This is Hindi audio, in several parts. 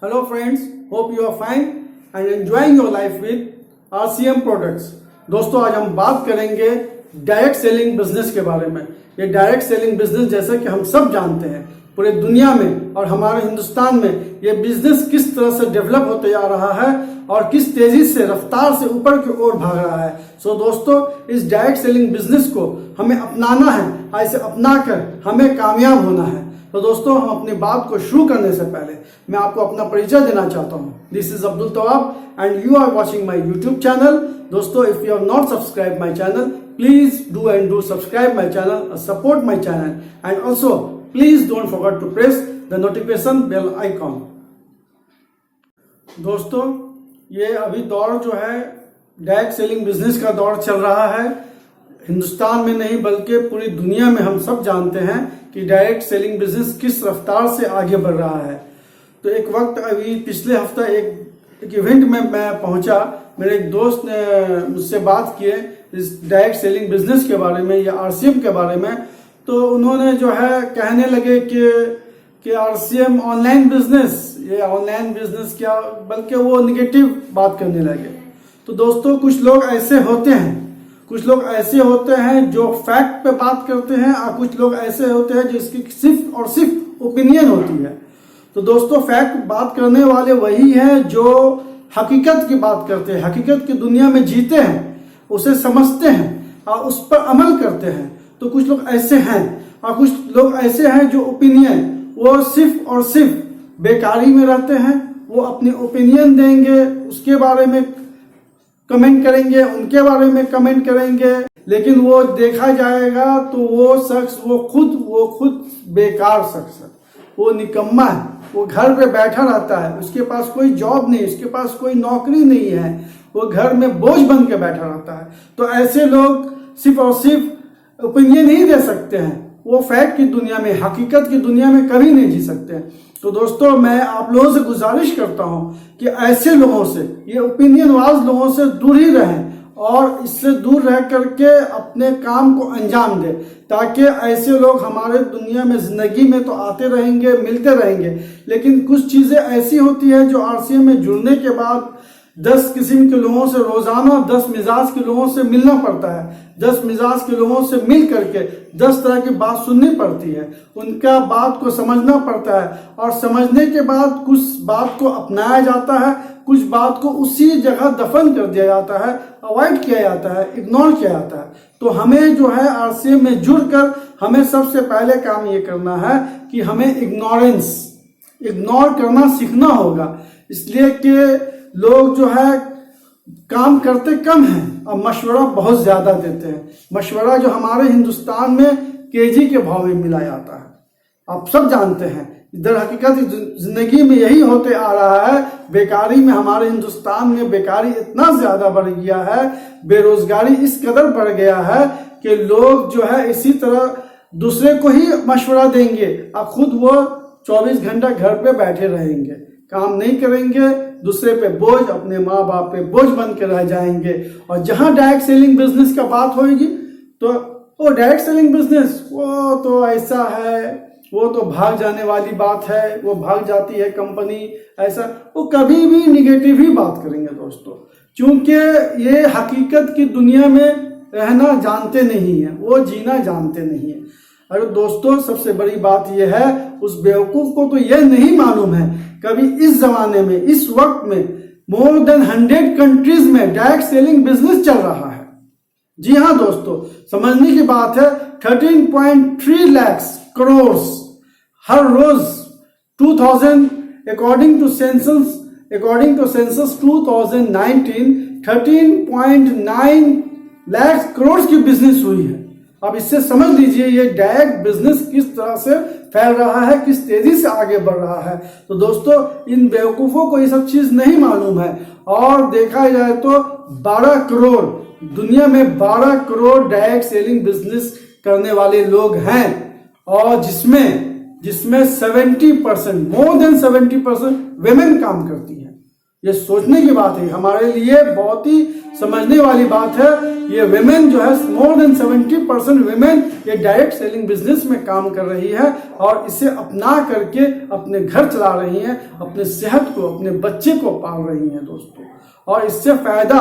Hello friends, hope you are fine and enjoying your life with RCM Products। दोस्तों आज हम बात करेंगे डायरेक्ट सेलिंग बिजनेस के बारे में। ये डायरेक्ट सेलिंग बिजनेस जैसा कि हम सब जानते हैं पूरे दुनिया में और हमारे हिंदुस्तान में ये बिजनेस किस तरह से डेवलप होते जा रहा है और किस तेजी से रफ्तार से ऊपर की ओर भाग रहा है। सो दोस्तों इस डायरेक्ट सेलिंग बिजनेस को हमें अपनाना है, ऐसे अपनाकर हमें कामयाब होना है। तो दोस्तों हम अपनी बात को शुरू करने से पहले मैं आपको अपना परिचय देना चाहता हूँ। This is Abdul Tawab and you are watching my YouTube channel. दोस्तों if you have not subscribe my channel, please do subscribe my channel, support my channel and also please don't forget to press the notification bell icon. दोस्तों ये अभी दौर जो है डायरेक्ट सेलिंग बिजनेस का दौर चल रहा है। हिंदुस्तान में नहीं बल्कि पूरी दुनिया में हम सब जानते हैं कि डायरेक्ट सेलिंग बिजनेस किस रफ्तार से आगे बढ़ रहा है। तो एक वक्त अभी पिछले हफ्ता एक इवेंट में मैं पहुंचा, मेरे एक दोस्त ने मुझसे बात किए इस डायरेक्ट सेलिंग बिजनेस के बारे में या आरसीएम के बारे में। तो उन्होंने जो है कहने लगे कि आरसीएम ऑनलाइन बिजनेस, ये ऑनलाइन बिजनेस क्या, बल्कि वो निगेटिव बात करने लगे। तो दोस्तों कुछ लोग ऐसे होते हैं जो फैक्ट पे बात करते हैं और कुछ लोग ऐसे होते हैं जिसकी सिर्फ और सिर्फ ओपिनियन होती है। तो दोस्तों फैक्ट बात करने वाले वही हैं जो हकीकत की बात करते हैं, हकीकत की दुनिया में जीते हैं, उसे समझते हैं और उस पर अमल करते हैं। तो कुछ लोग ऐसे हैं और कुछ लोग ऐसे हैं जो ओपिनियन वो सिर्फ और सिर्फ बेकारी में रहते हैं। वो अपनी ओपिनियन देंगे, उसके बारे में कमेंट करेंगे, उनके बारे में कमेंट करेंगे, लेकिन वो देखा जाएगा तो वो शख्स वो खुद बेकार शख्स है, वो निकम्मा है, वो घर पे बैठा रहता है, उसके पास कोई जॉब नहीं, उसके पास कोई नौकरी नहीं है, वो घर में बोझ बन के बैठा रहता है। तो ऐसे लोग सिर्फ और सिर्फ ओपिनियन नहीं दे सकते हैं, वो फैक्ट की दुनिया में, हकीकत की दुनिया में कभी नहीं जी सकते हैं। तो दोस्तों मैं आप लोगों से गुजारिश करता हूं कि ऐसे लोगों से, ये ओपिनियन वाले लोगों से दूर ही रहें और इससे दूर रह करके अपने काम को अंजाम दें, ताकि ऐसे लोग हमारे दुनिया में जिंदगी में तो आते रहेंगे, मिलते रहेंगे, लेकिन कुछ चीजें ऐसी होती है जो आरसीएम में जुड़ने के बाद 10 किस्म के लोगों से रोजाना 10 मिजाज के लोगों से मिलना पड़ता है। 10 मिजाज के लोगों से मिल करके 10 तरह की बात सुननी पड़ती है, उनका बात को समझना पड़ता है और समझने के बाद कुछ बात को अपनाया जाता है, कुछ बात को उसी जगह दफन कर दिया जाता है, अवॉइड किया जाता है, इग्नोर किया जाता है। तो हमें जो है आरसीएम में जुड़कर हमें सबसे पहले काम ये करना है कि हमें इग्नोर करना सीखना होगा, इसलिए कि लोग जो है काम करते कम हैं और मशवरा बहुत ज्यादा देते हैं। मशवरा जो हमारे हिंदुस्तान में केजी के भाव में मिला जाता है, आप सब जानते हैं। इधर हकीकत जिंदगी में यही होते आ रहा है। बेकारी में हमारे हिंदुस्तान में बेकारी इतना ज्यादा बढ़ गया है, बेरोजगारी इस कदर बढ़ गया है कि लोग जो है इसी तरह दूसरे को ही मशवरा देंगे और खुद वो 24 घंटा घर पे बैठे रहेंगे, काम नहीं करेंगे, दूसरे पे बोझ, अपने माँ बाप पे बोझ बन के रह जाएंगे। और जहां डायरेक्ट सेलिंग बिजनेस का बात होगी तो वो डायरेक्ट सेलिंग बिजनेस वो तो ऐसा है, वो तो भाग जाने वाली बात है, वो भाग जाती है कंपनी, ऐसा वो कभी भी निगेटिव ही बात करेंगे दोस्तों, क्योंकि ये हकीकत की दुनिया में रहना जानते नहीं है, वो जीना जानते नहीं है। अरे दोस्तों सबसे बड़ी बात यह है, उस बेवकूफ को तो यह नहीं मालूम है कभी इस जमाने में, इस वक्त में मोर देन 100 कंट्रीज में डायरेक्ट सेलिंग बिजनेस चल रहा है। जी हाँ दोस्तों, समझने की बात है 13.3 लाख करोड़ हर रोज 2000 according to census 2019 13.9 lakh crore की बिजनेस हुई है। अब इससे समझ लीजिए ये डायरेक्ट बिजनेस किस तरह से फैल रहा है, किस तेजी से आगे बढ़ रहा है। तो दोस्तों इन बेवकूफों को ये सब चीज नहीं मालूम है। और देखा जाए तो 12 करोड़ दुनिया में 12 करोड़ डायरेक्ट सेलिंग बिजनेस करने वाले लोग हैं और जिसमें 70% मोर देन 70% वेमेन काम करती हैं। ये सोचने की बात है, हमारे लिए बहुत ही समझने वाली बात है। ये विमेन जो है, मोर देन 70% विमेन ये डायरेक्ट सेलिंग बिजनेस में काम कर रही है और इसे अपना करके अपने घर चला रही हैं, अपने सेहत को, अपने बच्चे को पाल रही हैं दोस्तों। और इससे फायदा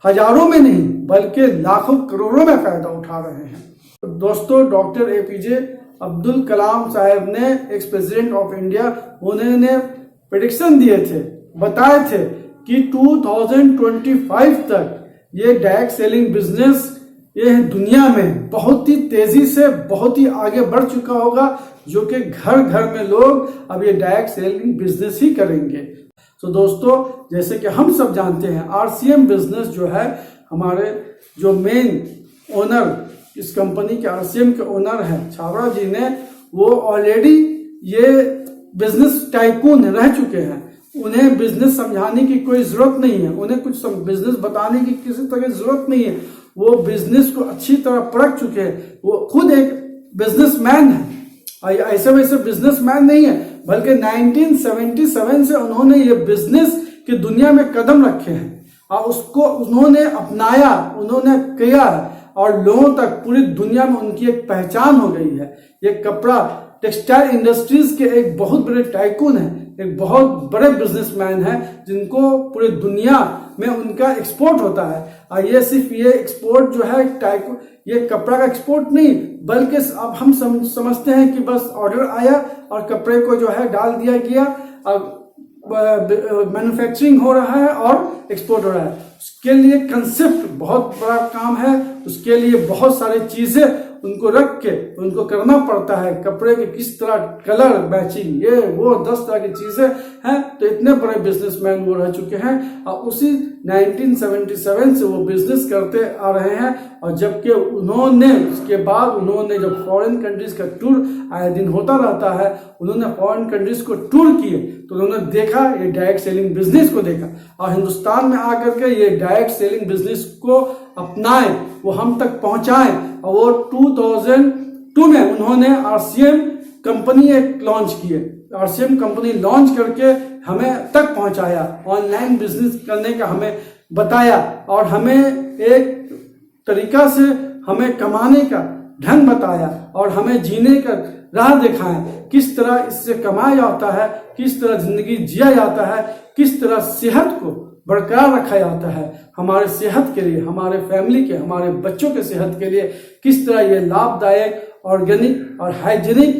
हजारों में नहीं बल्कि लाखों करोड़ों में फायदा उठा रहे हैं दोस्तों। डॉक्टर APJ अब्दुल कलाम साहब ने, एक्स प्रेसिडेंट ऑफ इंडिया, उन्होंने प्रेडिक्शन दिए थे, बताए थे कि 2025 तक ये डायरेक्ट सेलिंग बिजनेस ये दुनिया में बहुत ही तेजी से बहुत ही आगे बढ़ चुका होगा, जो कि घर घर में लोग अब ये डायरेक्ट सेलिंग बिजनेस ही करेंगे। तो दोस्तों, जैसे कि हम सब जानते हैं, RCM बिजनेस जो है, हमारे जो मेन ओनर इस कंपनी के RCM के ओनर हैं छाबड़ा जी ने, वो ऑलरेडी ये बिजनेस टाइकून रह चुके हैं। उन्हें बिजनेस समझाने की कोई जरूरत नहीं है, उन्हें कुछ बिजनेस बताने की किसी तरह की जरूरत नहीं है। वो बिजनेस को अच्छी तरह परख चुके हैं। वो खुद एक बिजनेसमैन है, ऐसे वैसे बिजनेसमैन नहीं है, बल्कि 1977 से उन्होंने ये बिजनेस की दुनिया में कदम रखे हैं और उसको उन्होंने अपनाया, उन्होंने किया है और लोगों तक पूरी दुनिया में उनकी एक पहचान हो गई है। ये कपड़ा टेक्सटाइल इंडस्ट्रीज के एक बहुत बड़े टाइकून है, एक बहुत बड़े बिजनेसमैन है, जिनको पूरी दुनिया में उनका एक्सपोर्ट होता है। और ये सिर्फ ये एक्सपोर्ट जो है टाइकून, ये कपड़ा का एक्सपोर्ट नहीं, बल्कि अब हम समझते हैं कि बस ऑर्डर आया और कपड़े को जो है डाल दिया गया, अब मैन्युफैक्चरिंग हो रहा है और एक्सपोर्ट हो रहा है। उसके लिए कंसेप्ट बहुत बड़ा काम है, उसके लिए बहुत सारी चीजें उनको रख के उनको करना पड़ता है। कपड़े के किस तरह कलर मैचिंग, ये वो 10 तरह की चीजें हैं। तो इतने बड़े बिजनेसमैन वो रह चुके हैं और उसी 1977 से वो बिजनेस करते आ रहे हैं। और जबकि उन्होंने उसके बाद उन्होंने जब फॉरेन कंट्रीज का टूर आए दिन होता रहता है, उन्होंने फॉरेन कंट्रीज को टूर किए तो उन्होंने देखा, ये डायरेक्ट सेलिंग बिजनेस को देखा और हिंदुस्तान में आकर के ये डायरेक्ट सेलिंग बिजनेस को अपनाएं, वो हम तक पहुंचाएं। और वो 2002 में उन्होंने RCM कंपनी एक लॉन्च किए, RCM कंपनी लॉन्च करके हमें तक पहुंचाया, ऑनलाइन बिजनेस करने का हमें बताया और हमें एक तरीका से हमें कमाने का ढंग बताया और हमें जीने का राह दिखाएं, किस तरह इससे कमाया जाता है, किस तरह जिंदगी जिया जाता है, किस तरह सेहत को बरकरार रखा जाता है, हमारे सेहत के लिए, हमारे फैमिली के, हमारे बच्चों के सेहत के लिए किस तरह ये लाभदायक ऑर्गेनिक और हाइजीनिक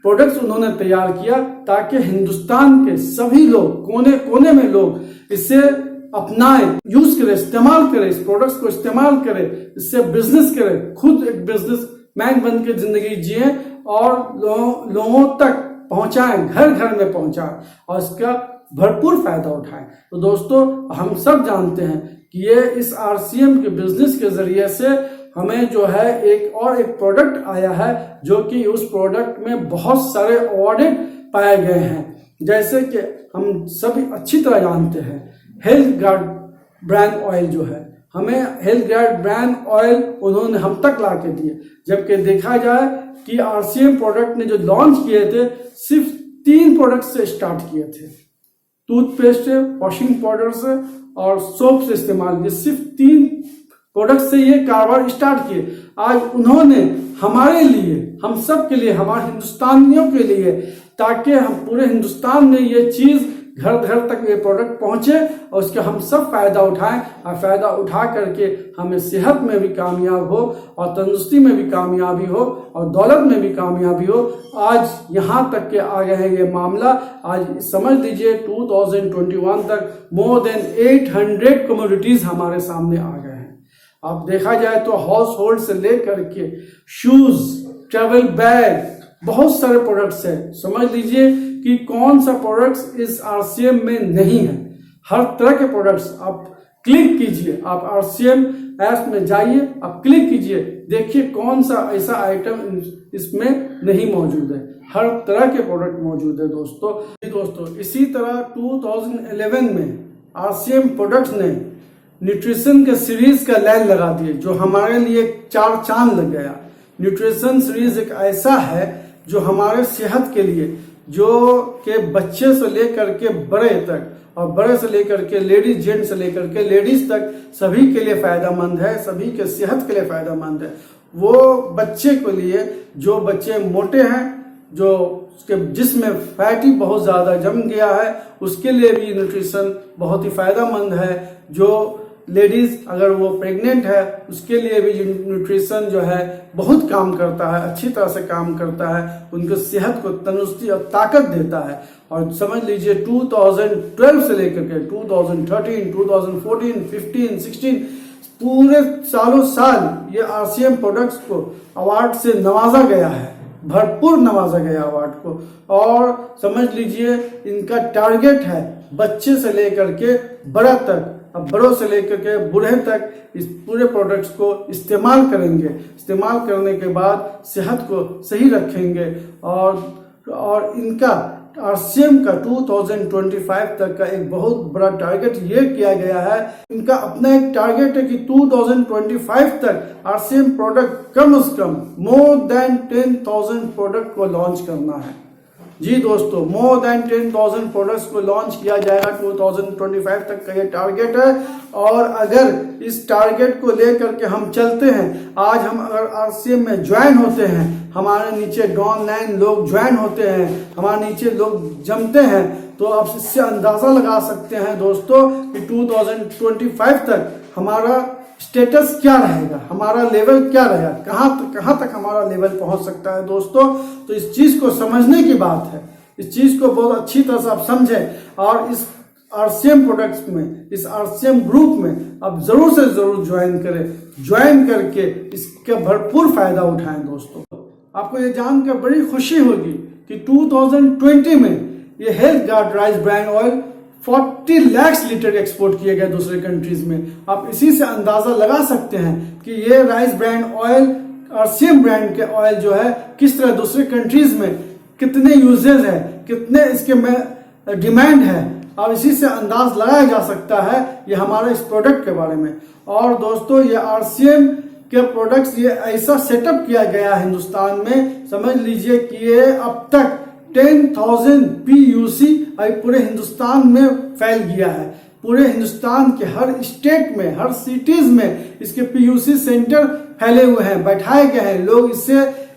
प्रोडक्ट्स उन्होंने तैयार किया, ताकि हिंदुस्तान के सभी लोग, कोने कोने में लोग इसे अपनाएं, यूज करें, इस्तेमाल करें, इस प्रोडक्ट्स को इस्तेमाल करें, इससे बिजनेस करें, खुद एक बिजनेसमैन बन के जिंदगी जिए और लोगों तक पहुंचाएं, घर घर में पहुंचाएं और इसका भरपूर फायदा उठाएं। तो दोस्तों, हम सब जानते हैं कि ये इस RCM के बिजनेस के जरिए से हमें जो है एक प्रोडक्ट आया है, जो कि उस प्रोडक्ट में बहुत सारे अवॉर्डेड पाए गए हैं। जैसे कि हम सभी अच्छी तरह जानते हैं, हेल्थ गार्ड ब्रांड ऑयल जो है, हमें हेल्थ गार्ड ब्रांड ऑयल उन्होंने हम तक ला के दिए। जबकि देखा जाए कि RCM प्रोडक्ट ने जो लॉन्च किए थे, सिर्फ 3 प्रोडक्ट से स्टार्ट किए थे, टूथपेस्ट से, वॉशिंग पाउडर से और सोप से इस्तेमाल किए। सिर्फ 3 प्रोडक्ट से ये कारोबार स्टार्ट किए। आज उन्होंने हमारे लिए, हम सब के लिए, हमारे हिंदुस्तानियों के लिए, ताकि हम पूरे हिंदुस्तान में ये चीज घर घर तक ये प्रोडक्ट पहुंचे और उसका हम सब फायदा उठाएं और फायदा उठा करके हमें सेहत में भी कामयाब हो और तंदुरुस्ती में भी कामयाबी हो और दौलत में भी कामयाबी हो। आज यहाँ तक के आ गए हैं ये मामला। आज समझ लीजिए 2021 तक मोर देन 800 कमोडिटीज हमारे सामने आ गए हैं। अब देखा जाए तो हाउस होल्ड से लेकर के शूज, ट्रेवल बैग, बहुत सारे प्रोडक्ट्स हैं। समझ लीजिए कि कौन सा प्रोडक्ट्स इस RCM में नहीं है। हर तरह के प्रोडक्ट्स आप क्लिक कीजिए, आप RCM ऐप में जाइए, आप क्लिक कीजिए, देखिए कौन सा ऐसा आइटम इसमें नहीं मौजूद है। हर तरह के प्रोडक्ट मौजूद है दोस्तों। इसी तरह 2011 में RCM प्रोडक्ट्स ने न्यूट्रिशन के सीरीज का लाइन लगा दिए, जो हमारे लिए 4 चांद लग गया। न्यूट्रिशन सीरीज एक ऐसा है जो हमारे सेहत के लिए जो के बच्चे से लेकर के बड़े तक, और बड़े से लेकर के लेडीज, जेंट्स से लेकर के लेडीज तक सभी के लिए फायदेमंद है, सभी के सेहत के लिए फायदेमंद है। वो बच्चे के लिए जो बच्चे मोटे हैं, जो उसके जिसमें फैटी बहुत ज़्यादा जम गया है, उसके लिए भी न्यूट्रिशन बहुत ही फायदेमंद है। जो लेडीज अगर वो प्रेग्नेंट है उसके लिए भी न्यूट्रिशन जो है बहुत काम करता है, अच्छी तरह से काम करता है, उनके सेहत को तंदुरुस्ती और ताकत देता है। और समझ लीजिए 2012 से लेकर के 2013, 2014, 15, 16 पूरे सालों साल ये RCM प्रोडक्ट्स को अवार्ड से नवाजा गया है, भरपूर नवाजा गया अवार्ड को। और समझ लीजिए इनका टारगेट है बच्चे से लेकर के बड़ा तक, अब बड़ों से लेकर के बूढ़े तक इस पूरे प्रोडक्ट्स को इस्तेमाल करेंगे। इस्तेमाल करने के बाद सेहत को सही रखेंगे और इनका RCM का 2025 तक का एक बहुत बड़ा टारगेट ये किया गया है। इनका अपना एक टारगेट है कि 2025 तक RCM प्रोडक्ट कम से कम मोर देन 10,000 प्रोडक्ट को लॉन्च करना है। जी दोस्तों, मोर देन 10,000 प्रोडक्ट्स को लॉन्च किया जाएगा 2025 तक का ये टारगेट है। और अगर इस टारगेट को लेकर के हम चलते हैं, आज हम अगर RCM में ज्वाइन होते हैं, हमारे नीचे ऑनलाइन लोग ज्वाइन होते हैं, हमारे नीचे लोग जमते हैं, तो आप इससे अंदाजा लगा सकते हैं दोस्तों कि 2025 तक हमारा स्टेटस क्या रहेगा, हमारा लेवल क्या रहेगा, कहां तक हमारा लेवल पहुंच सकता है दोस्तों। तो इस चीज को समझने की बात है, इस चीज को बहुत अच्छी तरह से आप समझें और इस RCM प्रोडक्ट्स में, इस RCM ग्रुप में आप जरूर से जरूर ज्वाइन करें। ज्वाइन करके इसका भरपूर फायदा उठाएं दोस्तों। आपको ये जानकर बड़ी खुशी होगी कि 2020 में ये health guard rice brand oil 40 lakh litre export किए गए दूसरे कंट्रीज में। आप इसी से अंदाजा लगा सकते हैं कि ये rice brand oil, RCM brand के ऑयल जो है किस तरह दूसरे कंट्रीज में कितने यूजेज है, कितने इसके में डिमांड है। अब इसी से अंदाज लगाया जा सकता है ये हमारे इस प्रोडक्ट के बारे में। और दोस्तों ये RCM के प्रोडक्ट्स ये ऐसा सेटअप किया गया है हिंदुस्तान में, समझ लीजिए कि ये अब तक 10,000 PUC पूरे हिंदुस्तान में फैल गया है। पूरे हिंदुस्तान के हर स्टेट में, हर सिटीज में इसके PUC सेंटर फैले हुए हैं, बैठाए गए हैं। लोग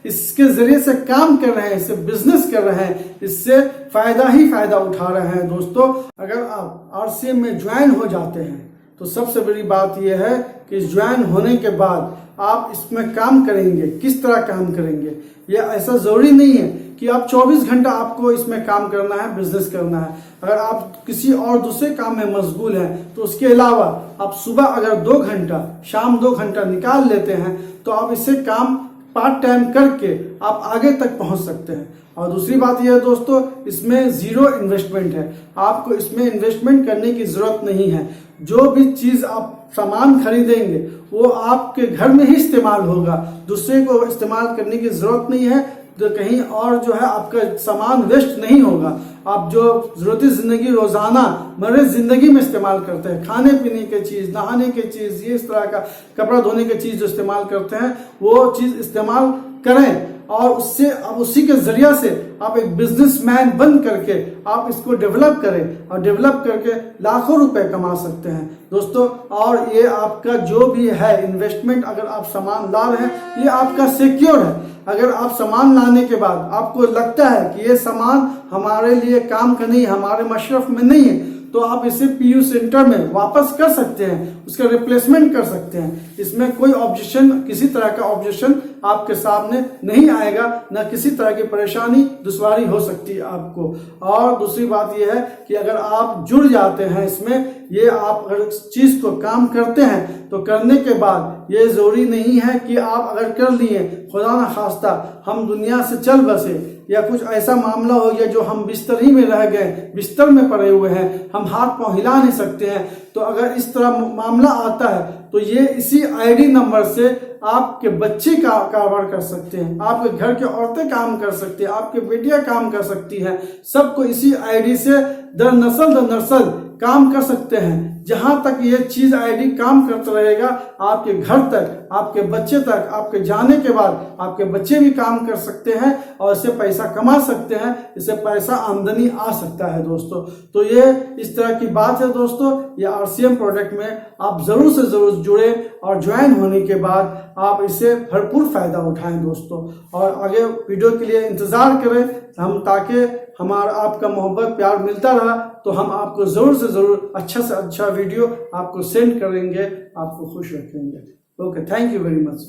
इसके जरिए से काम कर रहे हैं, इससे बिजनेस कर रहे हैं, इससे फायदा ही फायदा उठा रहे हैं दोस्तों। अगर आप RCM में ज्वाइन हो जाते हैं तो सबसे बड़ी बात यह है कि ज्वाइन होने के बाद आप इसमें काम करेंगे। किस तरह काम करेंगे, यह ऐसा जरूरी नहीं है कि आप 24 घंटा आपको इसमें काम करना है, बिजनेस करना है। अगर आप किसी और दूसरे काम में मशगूल हैं तो उसके अलावा आप सुबह अगर 2 घंटा, शाम 2 घंटा निकाल लेते हैं तो आप इससे काम पार्ट टाइम करके आप आगे तक पहुंच सकते हैं। और दूसरी बात यह है दोस्तों, इसमें जीरो इन्वेस्टमेंट है, आपको इसमें इन्वेस्टमेंट करने की जरूरत नहीं है। जो भी चीज आप सामान खरीदेंगे वो आपके घर में ही इस्तेमाल होगा, दूसरे को इस्तेमाल करने की जरूरत नहीं है। तो कहीं और जो है आपका सामान वेस्ट नहीं होगा। आप जो जरूरती जिंदगी रोजाना मरे जिंदगी में इस्तेमाल करते हैं, खाने पीने के चीज, नहाने के चीज, ये इस तरह का कपड़ा धोने के चीज जो इस्तेमाल करते हैं वो चीज इस्तेमाल करें। और उससे अब उसी के जरिया से आप एक बिजनेसमैन बन करके आप इसको डेवलप करें और डेवलप करके लाखों रुपए कमा सकते हैं दोस्तों। और ये आपका जो भी है इन्वेस्टमेंट, अगर आप सामान ला रहे हैं ये आपका सिक्योर है। अगर आप सामान लाने के बाद आपको लगता है कि ये सामान हमारे लिए काम का नहीं, हमारे मशरफ में नहीं है, तो आप इसे PU सेंटर में वापस कर सकते हैं, उसका रिप्लेसमेंट कर सकते हैं। इसमें कोई ऑब्जेक्शन, किसी तरह का ऑब्जेक्शन आपके सामने नहीं आएगा, ना किसी तरह की परेशानी दुश्वारी हो सकती है आपको। और दूसरी बात यह है कि अगर आप जुड़ जाते हैं इसमें, ये आप अगर इस चीज को काम करते हैं तो करने के बाद ये जरूरी नहीं है कि आप अगर कर लिए, खुदा न खास्ता हम दुनिया से चल बसे या कुछ ऐसा मामला हो गया जो हम बिस्तर ही में रह गए, बिस्तर में पड़े हुए हैं, हम हाथ पांव हिला नहीं सकते हैं, तो अगर इस तरह मामला आता है तो ये इसी ID नंबर से आपके बच्चे का कारोबार कर सकते हैं, आपके घर के औरतें काम कर सकती हैं, आपके बेटियां काम कर सकती हैं। सबको इसी ID से दर नस्ल काम कर सकते हैं। जहां तक ये चीज आईडी काम करता रहेगा, आपके घर तक, आपके बच्चे तक, आपके जाने के बाद आपके बच्चे भी काम कर सकते हैं और इससे पैसा कमा सकते हैं, इससे पैसा आमदनी आ सकता है दोस्तों। तो ये इस तरह की बात है दोस्तों। ये RCM प्रोडक्ट में आप जरूर से जरूर जुड़े और ज्वाइन होने के बाद आप इससे भरपूर फायदा उठाएं दोस्तों। और आगे वीडियो के लिए इंतजार करें हम, ताकि हमारा आपका मोहब्बत प्यार मिलता रहा तो हम आपको जरूर से जरूर अच्छा से अच्छा वीडियो आपको सेंड करेंगे, आपको खुश रखेंगे। Okay, thank you very much.